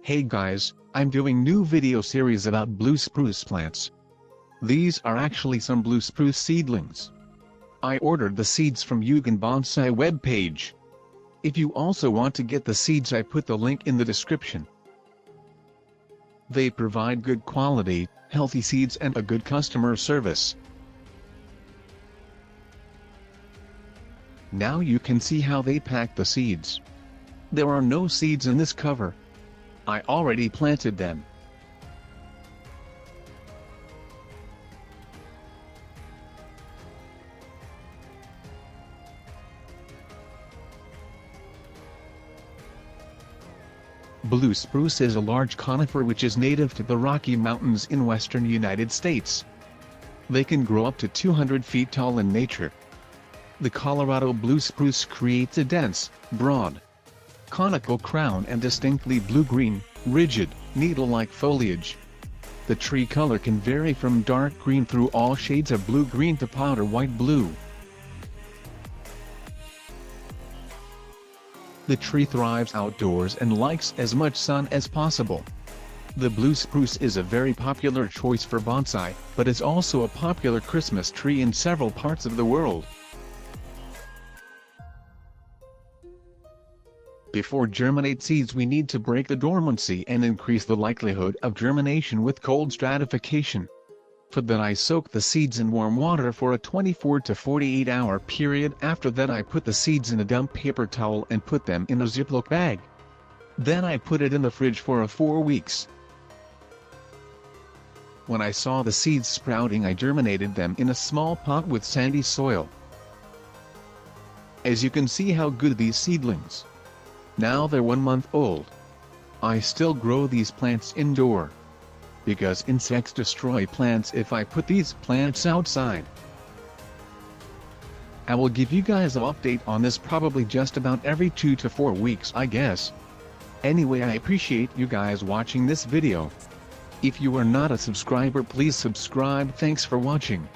Hey guys, I'm doing new video series about blue spruce plants. These are actually some blue spruce seedlings. I ordered the seeds from Yugen Bonsai webpage. If you also want to get the seeds, I put the link in the description. They provide good quality, healthy seeds and a good customer service. Now you can see how they pack the seeds. There are no seeds in this cover. I already planted them. Blue spruce is a large conifer which is native to the Rocky Mountains in western United States. They can grow up to 200 feet tall in nature. The Colorado Blue Spruce creates a dense, broad, conical crown and distinctly blue-green, rigid, needle-like foliage. The tree color can vary from dark green through all shades of blue-green to powder white blue. The tree thrives outdoors and likes as much sun as possible. The blue spruce is a very popular choice for bonsai, but is also a popular Christmas tree in several parts of the world. Before germinate seeds, we need to break the dormancy and increase the likelihood of germination with cold stratification. For that I soak the seeds in warm water for a 24 to 48 hour period. After that I put the seeds in a damp paper towel and put them in a Ziploc bag. Then I put it in the fridge for 4 weeks. When I saw the seeds sprouting, I germinated them in a small pot with sandy soil. As you can see how good these seedlings. Now they're 1 month old. I still grow these plants indoor, because insects destroy plants if I put these plants outside. I will give you guys an update on this probably just about every 2 to 4 weeks, I guess. Anyway, I appreciate you guys watching this video. If you are not a subscriber, please subscribe. Thanks for watching.